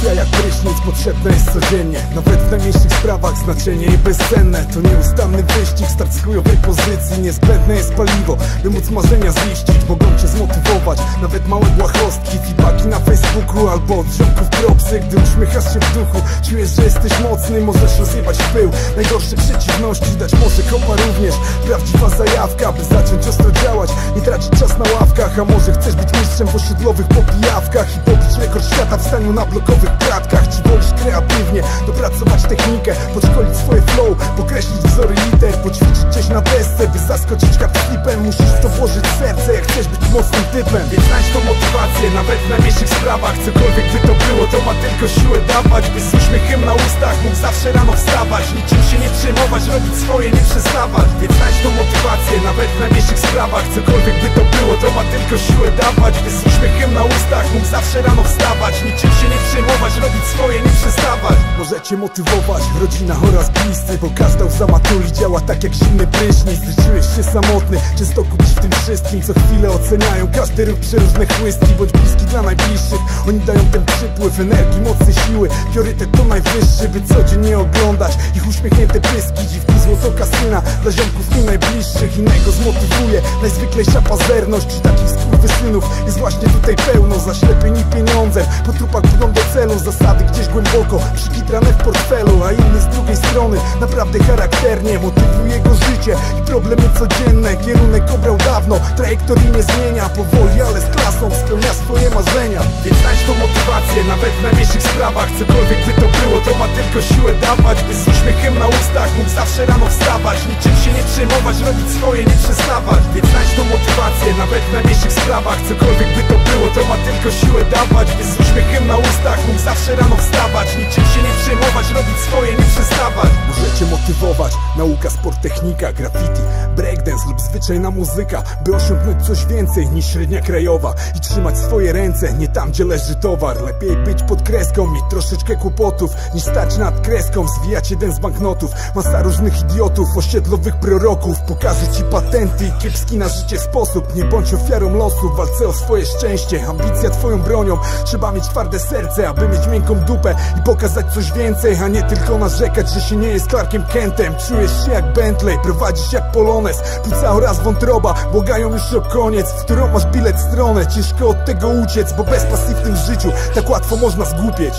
Motywacja jak prysznic potrzebna jest codziennie. Nawet w najmniejszych sprawach znaczenie jej bezcenne. To nieustanny wyścig, start z chujowej pozycji. Niezbędne jest paliwo, by móc marzenia ziścić. Mogą cię zmotywować nawet małe błahostki, feedbacki na Facebooku albo od ziomków propsy. Gdy uśmiechasz się w duchu, czujesz, że jesteś mocny. Możesz rozjebać w pył najgorsze przeciwności, dać może kopa również. Prawdziwa zajawka, by zacząć ostro działać, nie tracić czas na ławkach. A może chcesz być mistrzem w osiedlowych popijawkach i pobić rekord świata w staniu na blokowych kratkach. Czy wolisz kreatywnie dopracować technikę, podszkolić swoje flow, pokreślić wzory liter, poćwiczyć gdzieś na desce, by zaskoczyć kapslipem? Musisz w to włożyć serce, jak chcesz być mocnym typem. Więc znajdź tą motywację nawet w najmniejszych sprawach. Cokolwiek by to było, to ma tylko siłę dawać, by z uśmiechem na ustach mógł zawsze rano wstawać. Niczym się nie przejmować, robić swoje, nie przestawać. Więc znajdź tą motywację nawet w najmniejszych sprawach. Cokolwiek by to było, to ma tylko siłę dawać, by z uśmiechem na ustach mógł zawsze rano wstawać. Niczym się nie przejmować, robić swoje, nie przestawać. Możecie motywować rodzina oraz bliscy, bo każda łza matuli działa tak jak zimny prysznic. Gdy czujesz się samotny, często kupisz w tym wszystkim, co chwilę oceniają każdy ruch, przeróżne chłystki. Bądź bliski dla najbliższych, oni dają ten przypływ energii, mocy, siły. Priorytet to najwyższy, by codziennie oglądać ich uśmiechnięte pyski. Dziwki złotoka syna dla ziomków mi najbliższych. Innego zmotywuje najzwyklejsza pazerność. Czy takich skurwysynów jest właśnie tutaj pełno? Zaślepieni pieniądzem, po trupach brną do celu. Zasady gdzieś głęboko przykitrane w portfelu, a inny z drugiej strony naprawdę charakternie motywuje go życie i problemy codzienne. Kierunek obrał dawno, trajektorii nie zmienia. Powoli, ale z klasą spełnia swoje marzenia. Więc znajdź tą motywację nawet w najmniejszych sprawach. Cokolwiek by to było, to ma tylko siłę dawać, by z uśmiechem na ustach mógł zawsze rano wstawać. Niczym się nie przejmować, robić swoje, nie przestawać. Więc znajdź tą motywację nawet w najmniejszych sprawach. Cokolwiek by to było, to ma tylko siłę dawać, by z uśmiechem na ustach mógł zawsze rano wstawać. Niczym się nie przejmować, robić swoje, nie przestawać. Możecie motywować nauka, sport, technika, graffiti, breakdance lub zwyczajna muzyka, by osiągnąć coś więcej niż średnia krajowa i trzymać swoje ręce nie tam, gdzie leży towar. Lepiej być pod kreską, mieć troszeczkę kłopotów, niż stać nad kreską, zwijać jeden z banknotów. Masa różnych idiotów, osiedlowych proroków pokaże ci patenty i kiepski na życie sposób. Nie bądź ofiarą losu, w walce o swoje szczęście. Ambicja twoją bronią, trzeba mieć twarde serce, aby mieć miękką dupę i pokazać coś więcej, a nie tylko narzekać, że się nie jest Clarkiem Kentem. Czujesz się jak Bentley, prowadzisz jak Polones, płuca oraz wątroba błagają już o koniec, w którą masz bilet stronę. Ciężko od tego uciec, bo bez pasji w tym życiu tak łatwo można zgłupieć.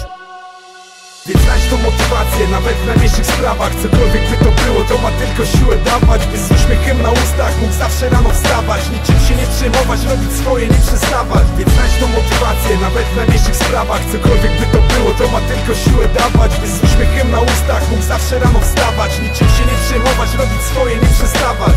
Więc znajdź tą motywację nawet w najmniejszych sprawach. Cokolwiek by to było, to ma tylko siłę dawać, by z uśmiechem na ustach mógł zawsze rano wstawać. Niczym się nie przejmować, robić swoje, nie przestawać. Więc znajdź tą motywację nawet w najmniejszych sprawach. Cokolwiek by to było, to ma tylko siłę dawać, by z uśmiechem na ustach mógł zawsze rano wstawać. Niczym się nie przejmować, robić swoje, nie przestawać.